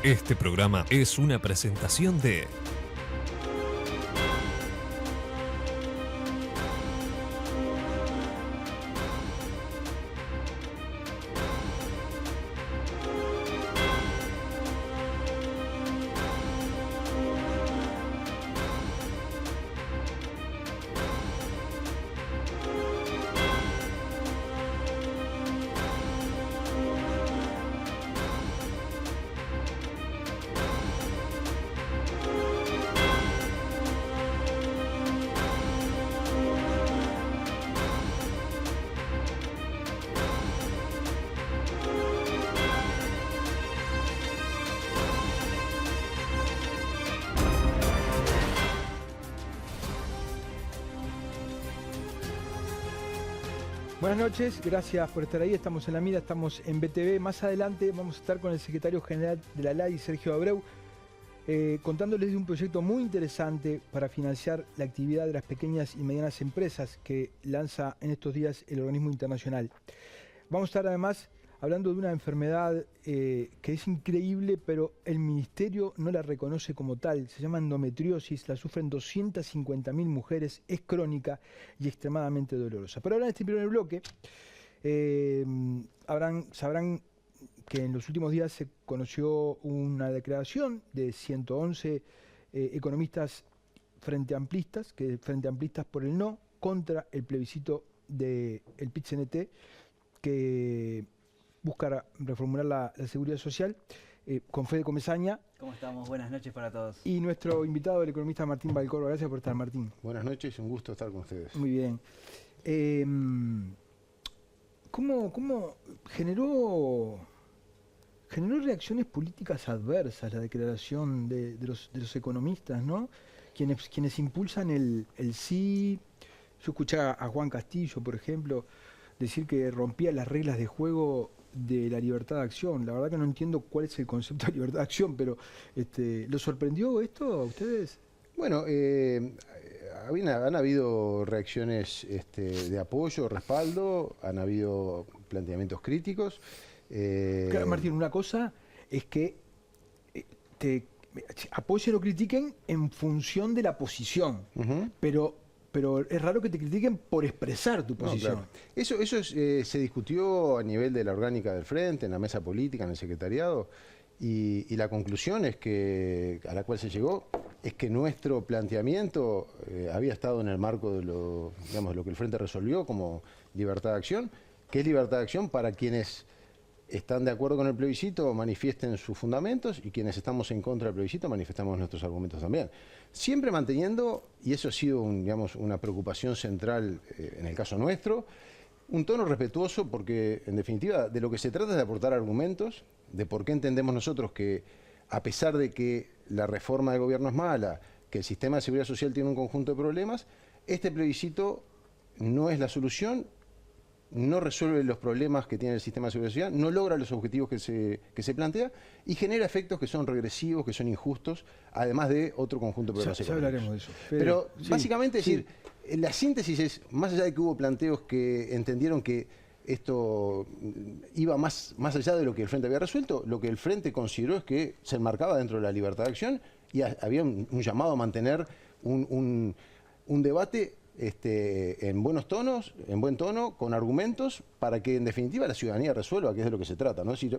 Este programa es una presentación de... Buenas noches, gracias por estar ahí. Estamos en La Mira, estamos en BTV. Más adelante vamos a estar con el secretario general de la LAI, Sergio Abreu, contándoles de un proyecto muy interesante para financiar la actividad de las pequeñas y medianas empresas que lanza en estos días el organismo internacional. Vamos a estar además hablando de una enfermedad que es increíble, pero el ministerio no la reconoce como tal. Se llama endometriosis, la sufren 250.000 mujeres, es crónica y extremadamente dolorosa. Pero ahora en este primer bloque sabrán que en los últimos días se conoció una declaración de 111 economistas frente amplistas por el no, contra el plebiscito del PIT-CNT, que busca reformular la seguridad social, con Fede Comesaña. ¿Cómo estamos? Buenas noches para todos. Y nuestro invitado, el economista Martín Valcorba. Gracias por estar, Martín. Buenas noches, un gusto estar con ustedes. Muy bien. ¿Cómo generó reacciones políticas adversas la declaración de los economistas, ¿no? Quienes impulsan el sí? Yo escuchaba a Juan Castillo, por ejemplo, decir que rompía las reglas de juego de la libertad de acción. La verdad que no entiendo cuál es el concepto de libertad de acción, pero ¿los sorprendió esto a ustedes? Bueno, han habido reacciones de apoyo, respaldo, han habido planteamientos críticos. Claro, Martín, una cosa es que te apoyen o critiquen en función de la posición, pero es raro que te critiquen por expresar tu posición. No, claro. Eso se discutió a nivel de la orgánica del Frente, en la mesa política, en el secretariado, y la conclusión es a la cual se llegó es que nuestro planteamiento había estado en el marco de lo que el Frente resolvió como libertad de acción, que es libertad de acción para quienes están de acuerdo con el plebiscito, manifiesten sus fundamentos, y quienes estamos en contra del plebiscito manifestamos nuestros argumentos también. Siempre manteniendo, y eso ha sido una preocupación central en el caso nuestro, un tono respetuoso, porque en definitiva de lo que se trata es de aportar argumentos de por qué entendemos nosotros que, a pesar de que la reforma del gobierno es mala, que el sistema de seguridad social tiene un conjunto de problemas, este plebiscito no es la solución, no resuelve los problemas que tiene el sistema de seguridad social, no logra los objetivos que se plantea y genera efectos que son regresivos, que son injustos, además de otro conjunto de problemas económicos. Ya hablaremos de eso. Pero sí, básicamente, sí. es decir, la síntesis es, más allá de que hubo planteos que entendieron que esto iba más allá de lo que el Frente había resuelto, lo que el Frente consideró es que se enmarcaba dentro de la libertad de acción y había un llamado a mantener un debate en buenos tonos, en buen tono, con argumentos, para que en definitiva la ciudadanía resuelva, que es de lo que se trata, ¿no? Es decir,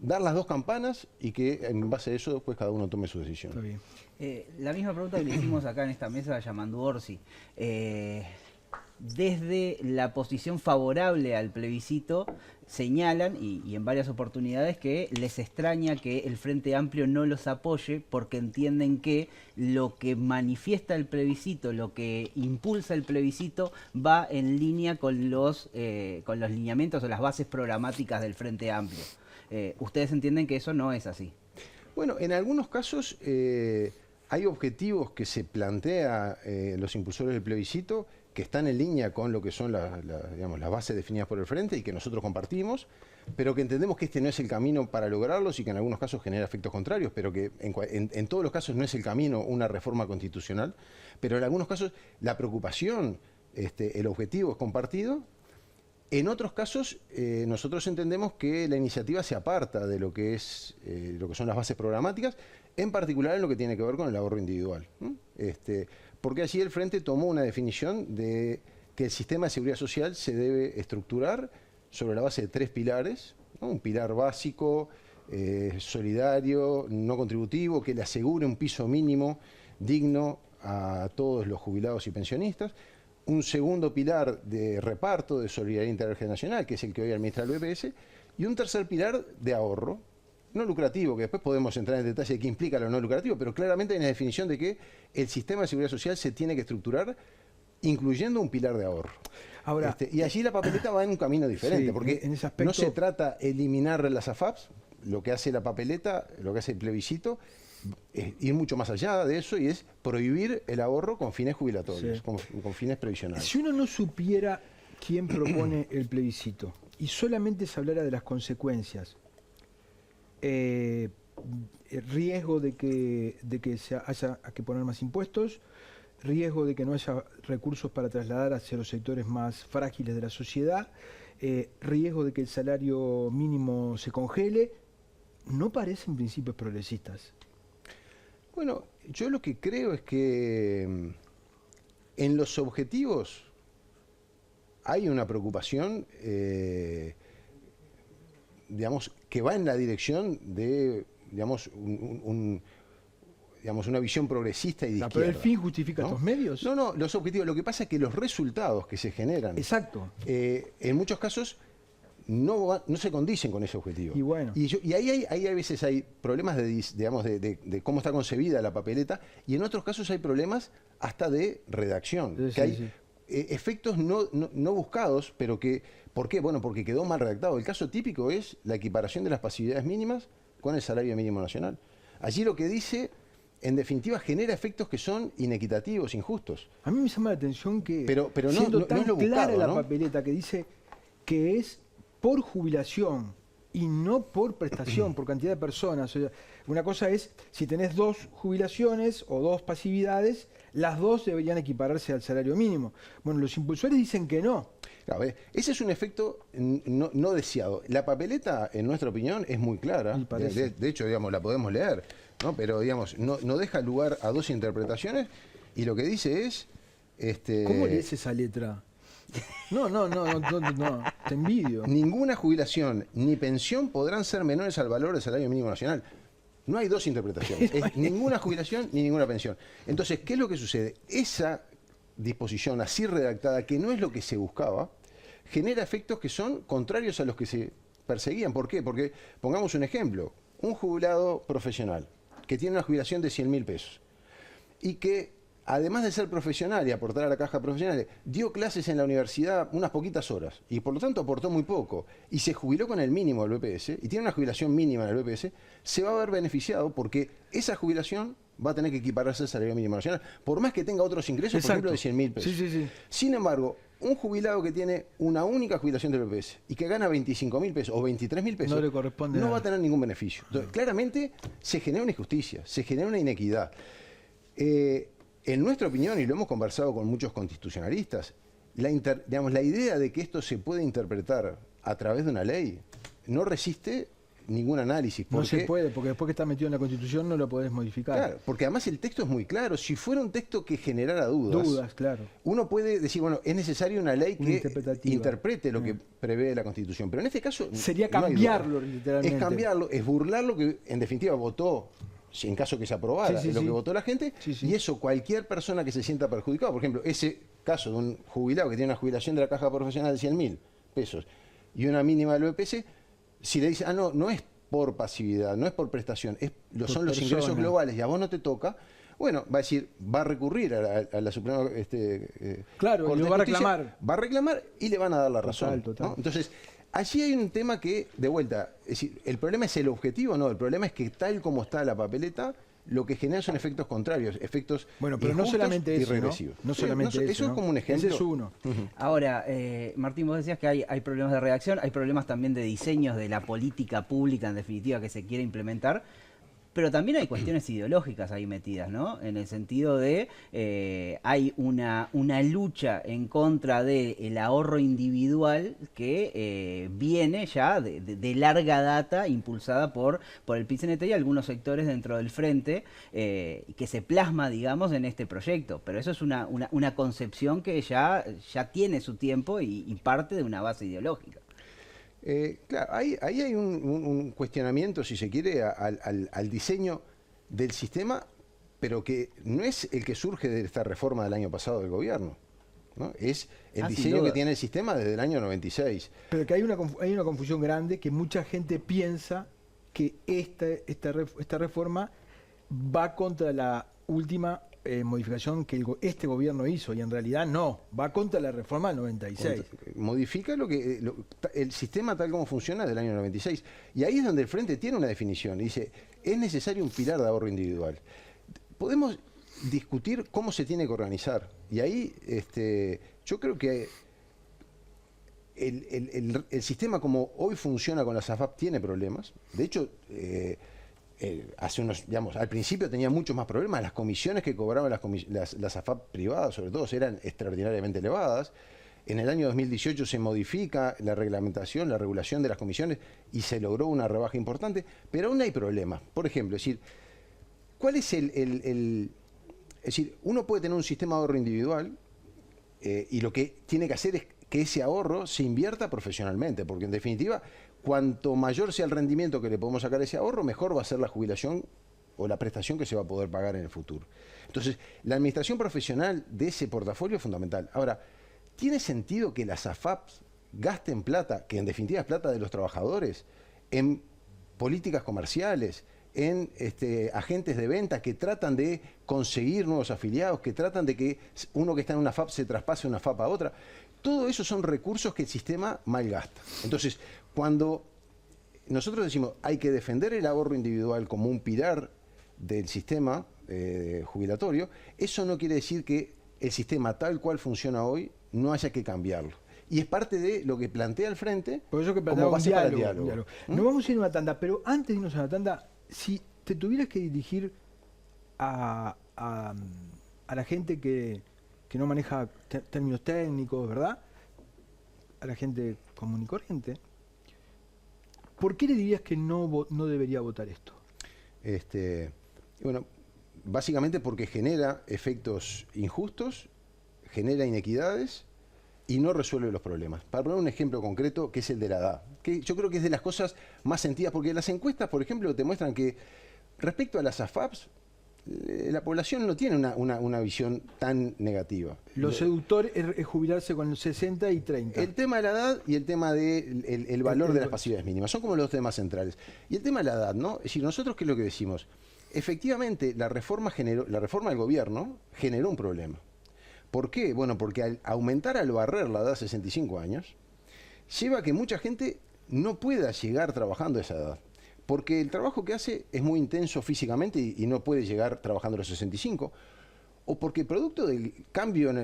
dar las dos campanas y que en base a eso después cada uno tome su decisión. Está bien. La misma pregunta que le hicimos acá en esta mesa a Yamandu Orsi. Desde la posición favorable al plebiscito señalan, y en varias oportunidades, que les extraña que el Frente Amplio no los apoye porque entienden que lo que manifiesta el plebiscito, lo que impulsa el plebiscito, va en línea con los lineamientos o las bases programáticas del Frente Amplio. ¿Ustedes entienden que eso no es así? Bueno, en algunos casos hay objetivos que se plantea los impulsores del plebiscito que están en línea con lo que son las bases definidas por el Frente y que nosotros compartimos, pero que entendemos que este no es el camino para lograrlos y que en algunos casos genera efectos contrarios, pero que en todos los casos no es el camino una reforma constitucional, pero en algunos casos la preocupación, el objetivo es compartido En otros casos, nosotros entendemos que la iniciativa se aparta de lo que son las bases programáticas, en particular en lo que tiene que ver con el ahorro individual. Porque allí el Frente tomó una definición de que el sistema de seguridad social se debe estructurar sobre la base de 3 pilares, ¿no? Un pilar básico, solidario, no contributivo, que le asegure un piso mínimo digno a todos los jubilados y pensionistas. Un segundo pilar de reparto, de solidaridad intergeneracional, que es el que hoy administra el BPS, y un tercer pilar de ahorro, no lucrativo, que después podemos entrar en detalle de qué implica lo no lucrativo, pero claramente hay una definición de que el sistema de seguridad social se tiene que estructurar incluyendo un pilar de ahorro. Ahora, y allí la papeleta va en un camino diferente, sí, porque en ese aspecto, no se trata de eliminar las AFAPs, lo que hace la papeleta, lo que hace el plebiscito, es ir mucho más allá de eso y es prohibir el ahorro con fines jubilatorios, sí, con fines previsionales. Si uno no supiera quién propone el plebiscito y solamente se hablara de las consecuencias, riesgo de que haya que poner más impuestos, riesgo de que no haya recursos para trasladar hacia los sectores más frágiles de la sociedad, riesgo de que el salario mínimo se congele, no parecen principios progresistas. Bueno, yo lo que creo es que en los objetivos hay una preocupación, digamos, que va en la dirección de, digamos, una visión progresista y de izquierda. ¿Pero el fin justifica estos medios? No, los objetivos. Lo que pasa es que los resultados que se generan, exacto, en muchos casos no se condicen con ese objetivo. Y bueno. Y ahí a veces hay problemas de cómo está concebida la papeleta, y en otros casos hay problemas hasta de redacción. Sí, que hay sí. Efectos no buscados, pero que... ¿Por qué? Bueno, porque quedó mal redactado. El caso típico es la equiparación de las pasividades mínimas con el salario mínimo nacional. Allí lo que dice, en definitiva, genera efectos que son inequitativos, injustos. A mí me llama la atención que, pero siendo no tan es lo clara buscado, la ¿no? papeleta que dice que es por jubilación y no por prestación, por cantidad de personas. O sea, una cosa es, si tenés 2 jubilaciones o 2 pasividades, las 2 deberían equipararse al salario mínimo. Bueno, los impulsores dicen que no. Claro, ese es un efecto no deseado. La papeleta, en nuestra opinión, es muy clara. De hecho, digamos, la podemos leer, ¿no? Pero, digamos, no deja lugar a 2 interpretaciones, y lo que dice es... ¿Cómo lees esa letra? No, te envidio. Ninguna jubilación ni pensión podrán ser menores al valor del salario mínimo nacional. No hay 2 interpretaciones. Es ninguna jubilación ni ninguna pensión. Entonces, ¿qué es lo que sucede? Esa disposición así redactada, que no es lo que se buscaba, genera efectos que son contrarios a los que se perseguían. ¿Por qué? Porque, pongamos un ejemplo, un jubilado profesional que tiene una jubilación de 100.000 pesos y que, además de ser profesional y aportar a la caja profesional, dio clases en la universidad unas poquitas horas y por lo tanto aportó muy poco y se jubiló con el mínimo del BPS y tiene una jubilación mínima en el BPS, se va a ver beneficiado porque esa jubilación va a tener que equipararse al salario mínimo nacional, por más que tenga otros ingresos, exacto, por ejemplo, de 100.000 pesos. Sí. Sin embargo, un jubilado que tiene una única jubilación del BPS y que gana 25.000 pesos o 23.000 pesos, no le corresponde no nada. va a tener ningún beneficio. Entonces, claramente se genera una injusticia, se genera una inequidad. En nuestra opinión, y lo hemos conversado con muchos constitucionalistas, la idea de que esto se puede interpretar a través de una ley no resiste ningún análisis. No se puede, porque después que está metido en la Constitución no lo podés modificar. Claro, porque además el texto es muy claro. Si fuera un texto que generara dudas, claro. Uno puede decir, bueno, es necesaria una ley que interprete lo que Mm. prevé la Constitución. Pero en este caso... Sería no hay cambiarlo, duda. literalmente. Es cambiarlo, es burlar lo que en definitiva votó, si en caso que se aprobara, Sí, lo que votó la gente, Sí. y eso cualquier persona que se sienta perjudicada, por ejemplo, ese caso de un jubilado que tiene una jubilación de la caja profesional de 100.000 pesos y una mínima del BPS, si le dice, no es por pasividad, no es por prestación, son los ingresos globales y a vos no te toca, bueno, va a decir, va a recurrir a la Suprema claro, Corte y lo va a de Justicia, reclamar. va a reclamar y le van a dar la razón. Total. ¿no? Entonces, allí hay un tema que, de vuelta, es decir, el problema es el objetivo, no, el problema es que tal como está la papeleta, lo que genera son efectos contrarios, efectos bueno, pero no injustos solamente y eso, regresivos. no solamente eso, eso es como un ejemplo. Ese es uno. Ahora, Martín, vos decías que hay problemas de redacción, hay problemas también de diseños de la política pública, en definitiva, que se quiere implementar. pero también hay cuestiones ideológicas ahí metidas, ¿no? En el sentido de hay una lucha en contra del ahorro individual que viene ya de larga data, impulsada por el PIT-CNT y algunos sectores dentro del frente, que se plasma, digamos, en este proyecto. Pero eso es una concepción que ya tiene su tiempo y parte de una base ideológica. Claro, ahí hay un cuestionamiento, si se quiere, al diseño del sistema, pero que no es el que surge de esta reforma del año pasado del gobierno, ¿no? Es el diseño que tiene el sistema desde el año 96. Pero que hay una confusión grande, que mucha gente piensa que esta reforma va contra la última modificación que este gobierno hizo, y en realidad no, va contra la reforma del 96. Modifica el sistema tal como funciona del año 96. Y ahí es donde el Frente tiene una definición. Dice, es necesario un pilar de ahorro individual. Podemos discutir cómo se tiene que organizar. Y ahí yo creo que el sistema como hoy funciona con las AFAP tiene problemas. De hecho, al principio tenía muchos más problemas. Las comisiones que cobraban las AFAP privadas, sobre todo, eran extraordinariamente elevadas. En el año 2018 se modifica la reglamentación, la regulación de las comisiones, y se logró una rebaja importante, pero aún hay problemas. Por ejemplo, ¿cuál es es decir, uno puede tener un sistema de ahorro individual y lo que tiene que hacer es que ese ahorro se invierta profesionalmente, porque en definitiva, cuanto mayor sea el rendimiento que le podemos sacar a ese ahorro, mejor va a ser la jubilación o la prestación que se va a poder pagar en el futuro. Entonces, la administración profesional de ese portafolio es fundamental. Ahora, ¿tiene sentido que las AFAPs gasten plata, que en definitiva es plata de los trabajadores, en políticas comerciales, en agentes de venta que tratan de conseguir nuevos afiliados, que tratan de que uno que está en una FAP se traspase de una FAP a otra? Todo eso son recursos que el sistema malgasta. Entonces, cuando nosotros decimos hay que defender el ahorro individual como un pilar del sistema jubilatorio, eso no quiere decir que el sistema tal cual funciona hoy no haya que cambiarlo. Y es parte de lo que plantea el Frente Por eso que como base para el diálogo. Nos vamos a ir a una tanda, pero antes de irnos a una tanda, si te tuvieras que dirigir a la gente que no maneja términos técnicos, ¿verdad? A la gente común y corriente, ¿por qué le dirías que no debería votar esto? Bueno, básicamente porque genera efectos injustos, genera inequidades y no resuelve los problemas. Para poner un ejemplo concreto, que es el de la edad, que yo creo que es de las cosas más sentidas, porque las encuestas, por ejemplo, te muestran que respecto a las AFAPs, la población no tiene una visión tan negativa. Lo seductor es jubilarse con 60 y 30. El tema de la edad y el tema del valor de las pasividades mínimas son como los temas centrales. Y el tema de la edad, ¿no? Es decir, nosotros, ¿qué es lo que decimos? Efectivamente, la reforma del gobierno generó un problema. ¿Por qué? Bueno, porque al aumentar, al barrer la edad a 65 años, lleva a que mucha gente no pueda llegar trabajando a esa edad. Porque el trabajo que hace es muy intenso físicamente y no puede llegar trabajando a los 65, o porque producto del cambio en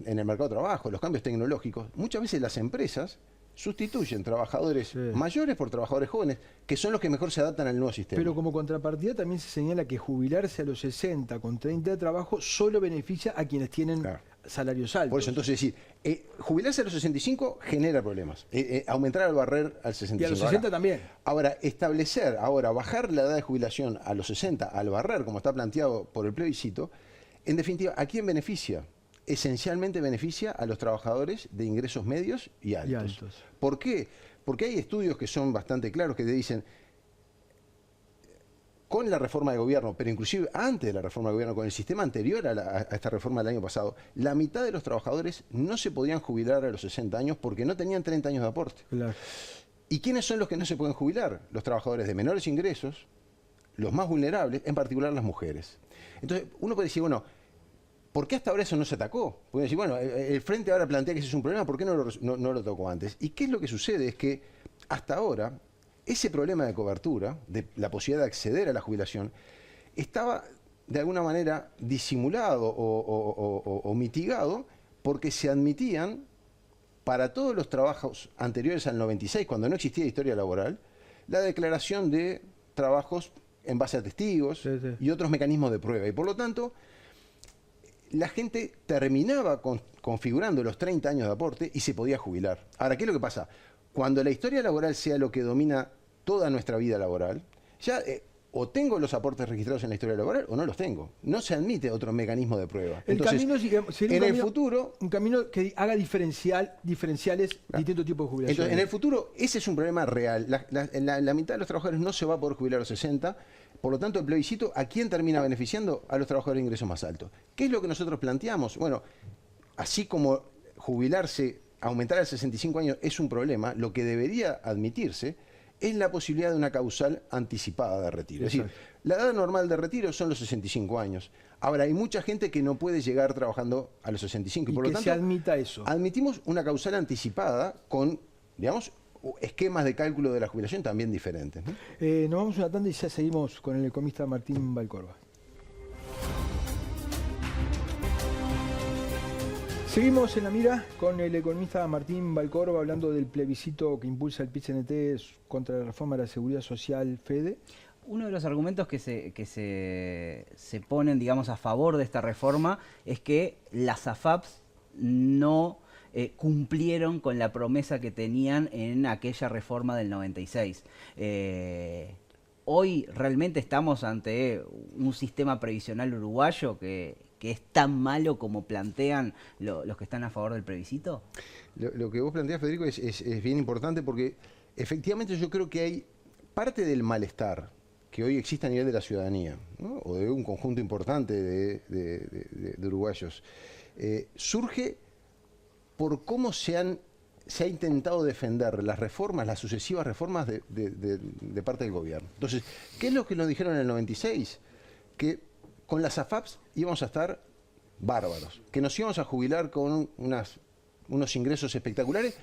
el mercado de trabajo, los cambios tecnológicos, muchas veces las empresas sustituyen trabajadores mayores por trabajadores jóvenes, que son los que mejor se adaptan al nuevo sistema. Pero como contrapartida también se señala que jubilarse a los 60 con 30 de trabajo solo beneficia a quienes tienen salarios altos. Por eso, entonces, decir, jubilarse a los 65 genera problemas. Aumentar al barrer al 65. Y a los 60 también. Ahora, bajar la edad de jubilación a los 60 al barrer, como está planteado por el plebiscito, en definitiva, ¿a quién beneficia? Esencialmente beneficia a los trabajadores de ingresos medios y altos. ¿Por qué? Porque hay estudios que son bastante claros que te dicen, con la reforma de gobierno, pero inclusive antes de la reforma de gobierno, con el sistema anterior a esta reforma del año pasado, la mitad de los trabajadores no se podían jubilar a los 60 años porque no tenían 30 años de aporte. Claro. ¿Y quiénes son los que no se pueden jubilar? Los trabajadores de menores ingresos, los más vulnerables, en particular las mujeres. Entonces, uno puede decir, bueno, ¿por qué hasta ahora eso no se atacó? Pueden decir, bueno, el Frente ahora plantea que ese es un problema, ¿por qué no lo tocó antes? ¿Y qué es lo que sucede? Es que hasta ahora ese problema de cobertura, de la posibilidad de acceder a la jubilación, estaba de alguna manera disimulado o mitigado porque se admitían para todos los trabajos anteriores al 96, cuando no existía historia laboral, la declaración de trabajos en base a testigos y otros mecanismos de prueba. Y por lo tanto, la gente terminaba configurando los 30 años de aporte y se podía jubilar. Ahora, ¿qué es lo que pasa? Cuando la historia laboral sea lo que domina toda nuestra vida laboral, ya o tengo los aportes registrados en la historia laboral o no los tengo. No se admite otro mecanismo de prueba. Entonces, sería el futuro, un camino que haga diferenciales distintos tipos de jubilaciones. Entonces, en el futuro, ese es un problema real. La mitad de los trabajadores no se va a poder jubilar a los 60. Por lo tanto, el plebiscito, ¿a quién termina beneficiando? A los trabajadores de ingresos más altos. ¿Qué es lo que nosotros planteamos? Bueno, así como jubilarse, aumentar a 65 años es un problema, lo que debería admitirse es la posibilidad de una causal anticipada de retiro. Exacto. Es decir, la edad normal de retiro son los 65 años. Ahora, hay mucha gente que no puede llegar trabajando a los 65. Y por lo que tanto, se admita eso. Admitimos una causal anticipada con, digamos, esquemas de cálculo de la jubilación también diferentes, ¿no? Nos vamos a una tanda y ya seguimos con el economista Martín Valcorba. Seguimos en la mira con el economista Martín Valcorba hablando del plebiscito que impulsa el PIT-CNT contra la reforma de la Seguridad Social, FEDE. Uno de los argumentos que se ponen, digamos, a favor de esta reforma es que las AFAPs no cumplieron con la promesa que tenían en aquella reforma del 96. Hoy realmente estamos ante un sistema previsional uruguayo que es tan malo como plantean los que están a favor del plebiscito. Lo que vos planteás, Federico, es bien importante porque efectivamente yo creo que hay parte del malestar que hoy existe a nivel de la ciudadanía, ¿no? O de un conjunto importante de uruguayos, surge por cómo se ha intentado defender las reformas, las sucesivas reformas de parte del gobierno. Entonces, ¿qué es lo que nos dijeron en el 96? Que con las AFAPs íbamos a estar bárbaros, que nos íbamos a jubilar con unos ingresos espectaculares,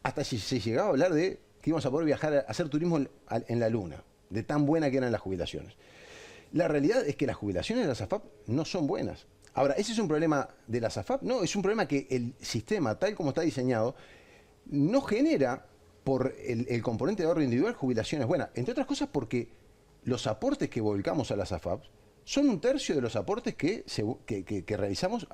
hasta si se llegaba a hablar de que íbamos a poder viajar a hacer turismo en la luna, de tan buena que eran las jubilaciones. La realidad es que las jubilaciones de las AFAP no son buenas. Ahora, ¿ese es un problema de las AFAP? No, es un problema que el sistema, tal como está diseñado, no genera por el componente de ahorro individual jubilaciones buenas. Entre otras cosas porque los aportes que volcamos a las AFAP son un tercio de los aportes que realizamos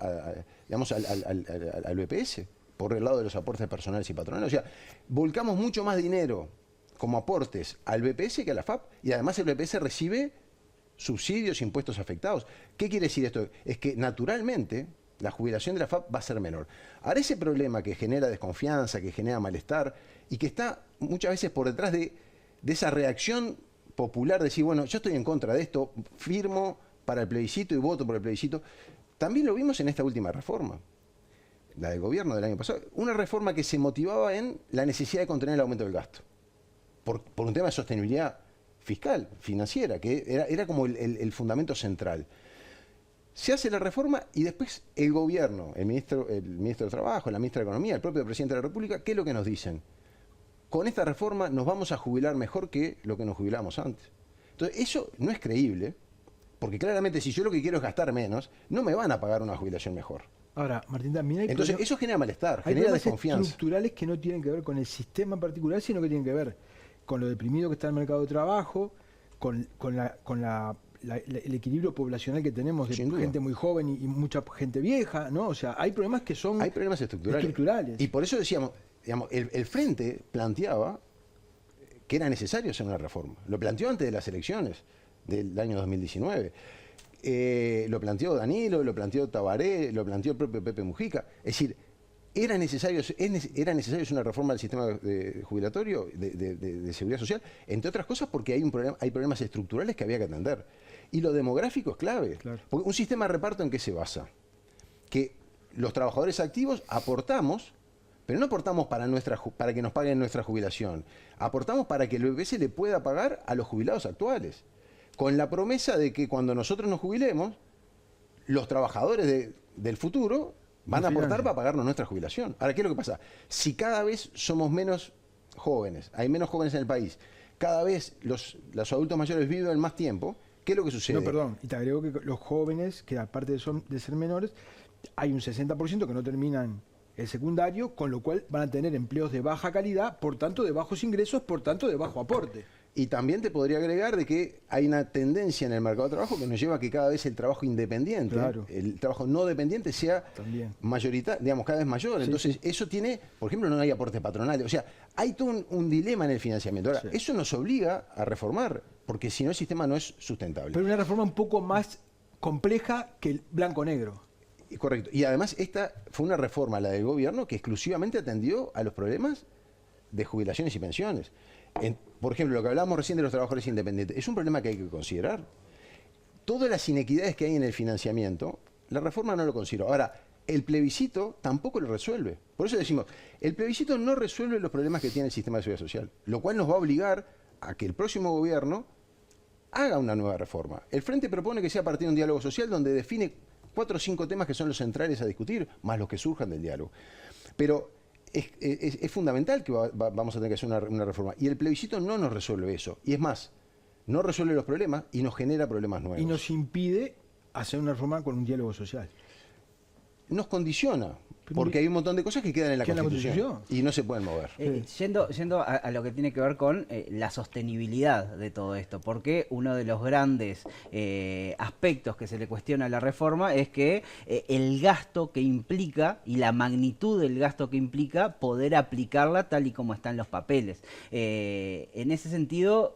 digamos, al BPS, por el lado de los aportes personales y patronales. O sea, volcamos mucho más dinero como aportes al BPS que a la AFAP, y además el BPS recibe subsidios, impuestos afectados. ¿Qué quiere decir esto? Es que naturalmente la jubilación de la AFAP va a ser menor. Ahora, ese problema que genera desconfianza, que genera malestar, y que está muchas veces por detrás de esa reacción popular, de decir, bueno, yo estoy en contra de esto, firmo para el plebiscito y voto por el plebiscito, también lo vimos en esta última reforma, la del gobierno del año pasado, una reforma que se motivaba en la necesidad de contener el aumento del gasto, por un tema de sostenibilidad fiscal, financiera, que era como el fundamento central. Se hace la reforma y después el gobierno, el ministro de Trabajo, la ministra de Economía, el propio presidente de la República, ¿qué es lo que nos dicen? Con esta reforma nos vamos a jubilar mejor que lo que nos jubilamos antes. Entonces, eso no es creíble, porque claramente si yo lo que quiero es gastar menos, no me van a pagar una jubilación mejor. Ahora, Martín, también hay Entonces, eso genera malestar, hay genera problemas desconfianza. Estructurales que no tienen que ver con el sistema en particular, sino que tienen que ver con lo deprimido que está el mercado de trabajo, con el equilibrio poblacional que tenemos de gente muy joven y mucha gente vieja, ¿no? O sea, hay problemas que son... Hay problemas estructurales. Y por eso decíamos, digamos, el Frente planteaba que era necesario hacer una reforma. Lo planteó antes de las elecciones del año 2019. Lo planteó Danilo, lo planteó Tabaré, lo planteó el propio Pepe Mujica. Es decir, era necesario hacer una reforma del sistema jubilatorio de seguridad social, entre otras cosas porque hay problemas estructurales que había que atender. Y lo demográfico es clave. Claro. Porque un sistema de reparto, ¿en qué se basa? Que los trabajadores activos aportamos, pero no aportamos para que nos paguen nuestra jubilación. Aportamos para que el BPS le pueda pagar a los jubilados actuales. Con la promesa de que cuando nosotros nos jubilemos, los trabajadores del futuro van a aportar para pagarnos nuestra jubilación. Ahora, ¿qué es lo que pasa? Si cada vez somos menos jóvenes, hay menos jóvenes en el país, cada vez los adultos mayores viven más tiempo, ¿qué es lo que sucede? No, perdón, y te agrego que los jóvenes, que aparte de ser menores, hay un 60% que no terminan el secundario, con lo cual van a tener empleos de baja calidad, por tanto de bajos ingresos, por tanto de bajo aporte. Y también te podría agregar de que hay una tendencia en el mercado de trabajo que nos lleva a que cada vez el trabajo independiente, Claro. el trabajo no dependiente sea También. mayoritario, digamos, cada vez mayor. Sí, Entonces, sí. eso tiene, por ejemplo, no hay aportes patronales. O sea, hay todo un dilema en el financiamiento. Ahora, Sí. eso nos obliga a reformar, porque si no el sistema no es sustentable. Pero una reforma un poco más compleja que el blanco-negro. Correcto. Y además, esta fue una reforma, la del gobierno, que exclusivamente atendió a los problemas de jubilaciones y pensiones. Por ejemplo, lo que hablábamos recién de los trabajadores independientes, es un problema que hay que considerar. Todas las inequidades que hay en el financiamiento, la reforma no lo consideró. Ahora, el plebiscito tampoco lo resuelve. Por eso decimos, el plebiscito no resuelve los problemas que tiene el sistema de seguridad social, lo cual nos va a obligar a que el próximo gobierno haga una nueva reforma. El Frente propone que sea a partir de un diálogo social donde define 4 o 5 temas que son los centrales a discutir, más los que surjan del diálogo. Pero es fundamental que vamos a tener que hacer una reforma. Y el plebiscito no nos resuelve eso. Y es más, no resuelve los problemas y nos genera problemas nuevos. Y nos impide hacer una reforma con un diálogo social. Nos condiciona, Pero porque hay un montón de cosas que quedan en la ¿Queda en la Constitución Constitución? y no se pueden mover. Yendo a lo que tiene que ver con la sostenibilidad de todo esto, porque uno de los grandes aspectos que se le cuestiona a la reforma es que el gasto que implica y la magnitud del gasto que implica poder aplicarla tal y como están los papeles. En ese sentido,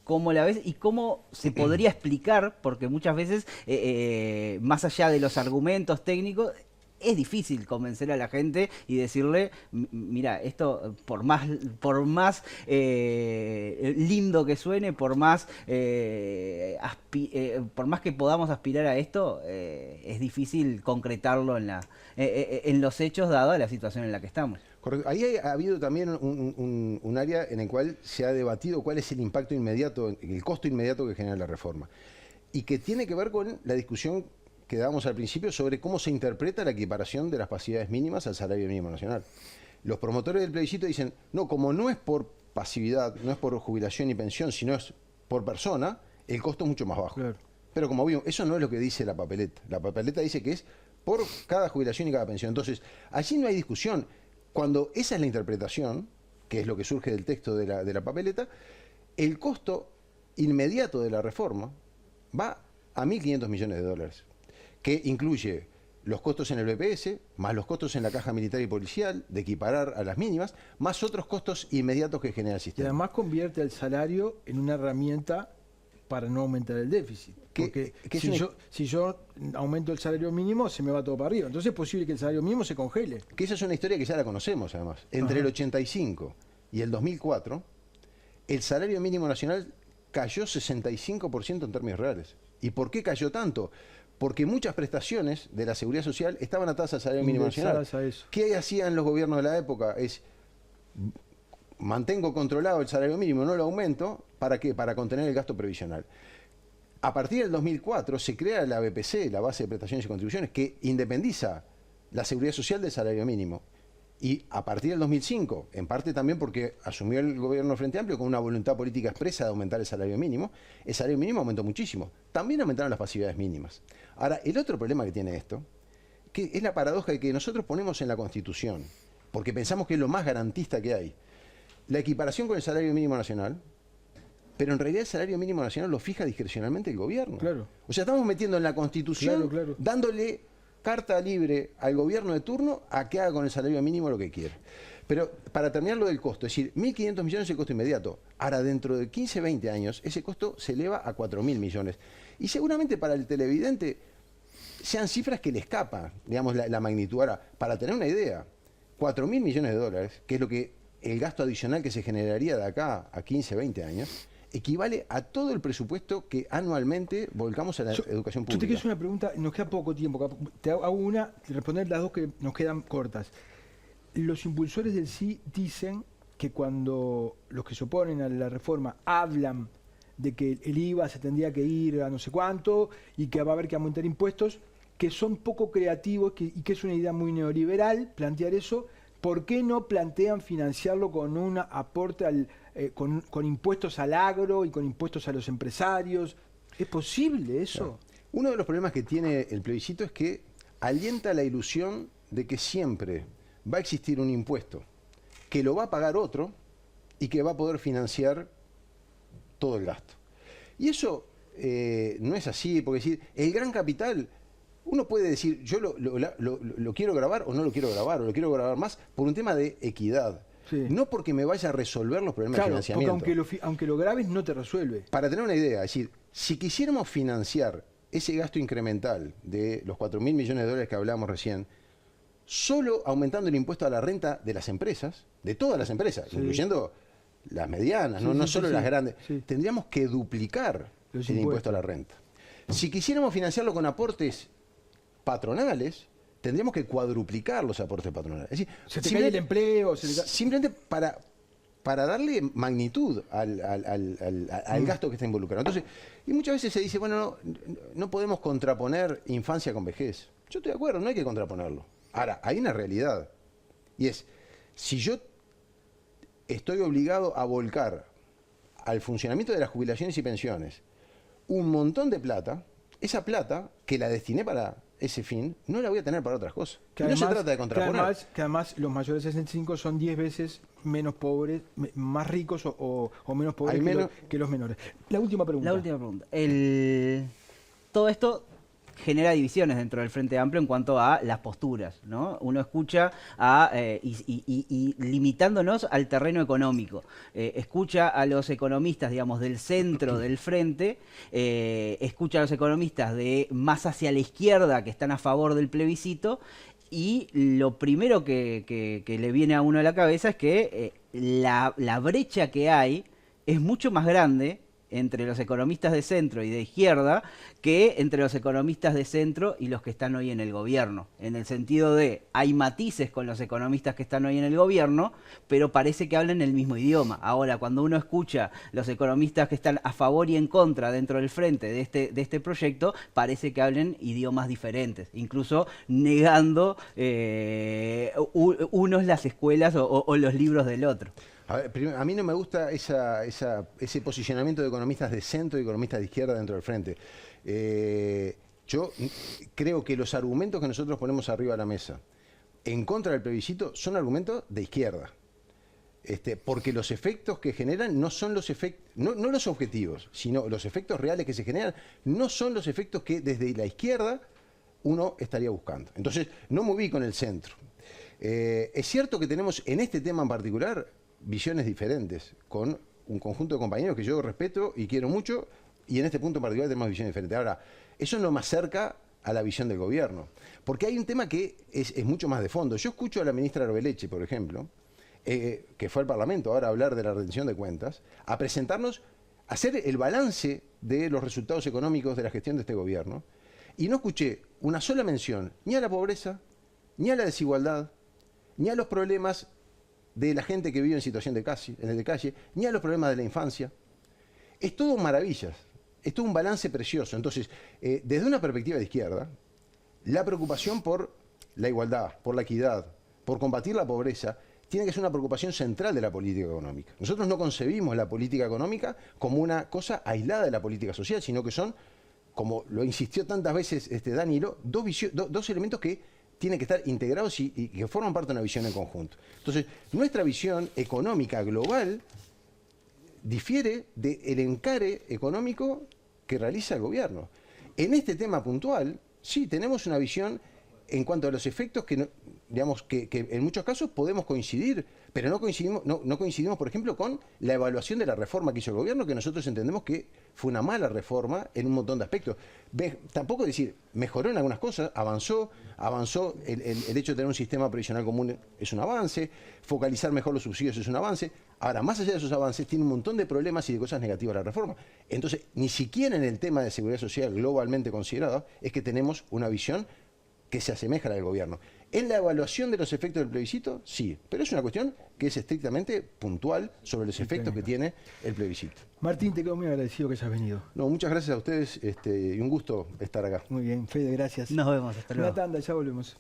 ¿cómo la ves y cómo se podría explicar? Porque muchas veces, más allá de los argumentos técnicos, es difícil convencer a la gente y decirle, mira, esto por más lindo que suene, por más que podamos aspirar a esto, es difícil concretarlo en los hechos, dada la situación en la que estamos. Correcto. Ahí ha habido también un área en el cual se ha debatido cuál es el impacto inmediato, el costo inmediato que genera la reforma. Y que tiene que ver con la discusión que dábamos al principio sobre cómo se interpreta la equiparación de las pasividades mínimas al salario mínimo nacional. Los promotores del plebiscito dicen, no, como no es por pasividad, no es por jubilación y pensión, sino es por persona, el costo es mucho más bajo. Claro. Pero como vimos, eso no es lo que dice la papeleta. La papeleta dice que es por cada jubilación y cada pensión. Entonces, allí no hay discusión. Cuando esa es la interpretación, que es lo que surge del texto de la papeleta, el costo inmediato de la reforma va a 1.500 millones de dólares, que incluye los costos en el BPS, más los costos en la caja militar y policial, de equiparar a las mínimas, más otros costos inmediatos que genera el Y sistema. además convierte el salario en una herramienta para no aumentar el déficit. Porque si yo aumento el salario mínimo, se me va todo para arriba. Entonces es posible que el salario mínimo se congele. Que esa es una historia que ya la conocemos, además. Entre el 85 y el 2004, el salario mínimo nacional cayó 65% en términos reales. ¿Y por qué cayó tanto? Porque muchas prestaciones de la seguridad social estaban atadas al salario mínimo nacional. Indexadas a eso. ¿Qué hacían los gobiernos de la época? Es, mantengo controlado el salario mínimo, no lo aumento, ¿para qué? Para contener el gasto previsional. A partir del 2004 se crea la BPC, la Base de Prestaciones y Contribuciones, que independiza la seguridad social del salario mínimo. Y a partir del 2005, en parte también porque asumió el gobierno Frente Amplio con una voluntad política expresa de aumentar el salario mínimo aumentó muchísimo. También aumentaron las pasividades mínimas. Ahora, el otro problema que tiene esto, que es la paradoja de que nosotros ponemos en la Constitución, porque pensamos que es lo más garantista que hay, la equiparación con el salario mínimo nacional, pero en realidad el salario mínimo nacional lo fija discrecionalmente el gobierno. Claro. O sea, estamos metiendo en la Constitución, Claro. dándole carta libre al gobierno de turno a que haga con el salario mínimo lo que quiera. Pero para terminar lo del costo, es decir, 1.500 millones es el costo inmediato. Ahora, dentro de 15, 20 años, ese costo se eleva a 4.000 millones. Y seguramente para el televidente sean cifras que le escapan, digamos, la magnitud. Ahora, para tener una idea, 4.000 millones de dólares, que es lo que el gasto adicional que se generaría de acá a 15, 20 años, equivale a todo el presupuesto que anualmente volcamos a la educación Yo te pública. quiero hacer una pregunta, nos queda poco tiempo, te hago una, responder las dos que nos quedan cortas. Los impulsores del sí dicen que cuando los que se oponen a la reforma hablan de que el IVA se tendría que ir a no sé cuánto y que va a haber que aumentar impuestos, que son poco creativos y que es una idea muy neoliberal plantear eso, ¿por qué no plantean financiarlo con un aporte con impuestos al agro y con impuestos a los empresarios? ¿Es posible eso? Claro. Uno de los problemas que tiene el plebiscito es que alienta la ilusión de que siempre va a existir un impuesto que lo va a pagar otro y que va a poder financiar todo el gasto. Y eso no es así, porque decir, el gran capital, uno puede decir, yo lo quiero grabar o no lo quiero grabar, o lo quiero grabar más, por un tema de equidad. Sí. No porque me vaya a resolver los problemas de financiamiento. Porque aunque lo grabes no te resuelve. Para tener una idea, es decir, si quisiéramos financiar ese gasto incremental de los 4.000 millones de dólares que hablábamos recién, solo aumentando el impuesto a la renta de las empresas, de todas las empresas, sí, incluyendo las medianas, no solo las grandes, tendríamos que duplicar el impuesto a la renta. Si quisiéramos financiarlo con aportes patronales, tendríamos que cuadruplicar los aportes patronales. Es decir, se te cae el empleo. Simplemente para darle magnitud al gasto que está involucrado. Entonces, y muchas veces se dice, bueno, no podemos contraponer infancia con vejez. Yo estoy de acuerdo, no hay que contraponerlo. Ahora, hay una realidad, y es, si yo estoy obligado a volcar al funcionamiento de las jubilaciones y pensiones un montón de plata, esa plata que la destiné para ese fin, no la voy a tener para otras cosas. Además, no se trata de contraponer. Que además los mayores de 65 son 10 veces menos pobres, más ricos o menos pobres que los menores. La última pregunta. Todo esto genera divisiones dentro del Frente Amplio en cuanto a las posturas, ¿no? Uno escucha y limitándonos al terreno económico, escucha a los economistas, digamos, del centro del Frente, escucha a los economistas de más hacia la izquierda que están a favor del plebiscito, y lo primero que le viene a uno a la cabeza es que la brecha que hay es mucho más grande entre los economistas de centro y de izquierda que entre los economistas de centro y los que están hoy en el gobierno. En el sentido de, hay matices con los economistas que están hoy en el gobierno, pero parece que hablan el mismo idioma. Ahora, cuando uno escucha los economistas que están a favor y en contra dentro del frente de este proyecto, parece que hablen idiomas diferentes, incluso negando unos las escuelas o los libros del otro. A mí no me gusta ese posicionamiento de economistas de centro y economistas de izquierda dentro del frente. Yo creo que los argumentos que nosotros ponemos arriba de la mesa en contra del plebiscito son argumentos de izquierda. Porque los efectos que generan no son los efectos, no los objetivos, sino los efectos reales que se generan, no son los efectos que desde la izquierda uno estaría buscando. Entonces, no me ubico en el centro. Es cierto que tenemos en este tema en particular visiones diferentes, con un conjunto de compañeros que yo respeto y quiero mucho, y en este punto en particular tenemos visiones diferentes. Ahora, eso no más cerca a la visión del gobierno, porque hay un tema que es mucho más de fondo. Yo escucho a la ministra Arbeleche, por ejemplo, que fue al Parlamento ahora a hablar de la rendición de cuentas, a presentarnos, a hacer el balance de los resultados económicos de la gestión de este gobierno, y no escuché una sola mención ni a la pobreza, ni a la desigualdad, ni a los problemas de la gente que vive en situación de calle, ni a los problemas de la infancia. Es todo maravillas, es todo un balance precioso. Entonces, desde una perspectiva de izquierda, la preocupación por la igualdad, por la equidad, por combatir la pobreza, tiene que ser una preocupación central de la política económica. Nosotros no concebimos la política económica como una cosa aislada de la política social, sino que son, como lo insistió tantas veces Danilo, dos elementos que tienen que estar integrados y que forman parte de una visión en conjunto. Entonces, nuestra visión económica global difiere del encare económico que realiza el gobierno. En este tema puntual, sí, tenemos una visión en cuanto a los efectos que en muchos casos podemos coincidir, pero no coincidimos, por ejemplo, con la evaluación de la reforma que hizo el gobierno, que nosotros entendemos que fue una mala reforma en un montón de aspectos. Tampoco decir, mejoró en algunas cosas, avanzó el hecho de tener un sistema previsional común es un avance, focalizar mejor los subsidios es un avance. Ahora, más allá de esos avances, tiene un montón de problemas y de cosas negativas la reforma. Entonces, ni siquiera en el tema de seguridad social globalmente considerado, es que tenemos una visión que se asemeja a la del gobierno. En la evaluación de los efectos del plebiscito, sí, pero es una cuestión que es estrictamente puntual sobre los efectos que tiene el plebiscito. Martín, te quedo muy agradecido que hayas venido. No, muchas gracias a ustedes y un gusto estar acá. Muy bien, Fede, gracias. Nos vemos, hasta luego. Una tanda, ya volvemos.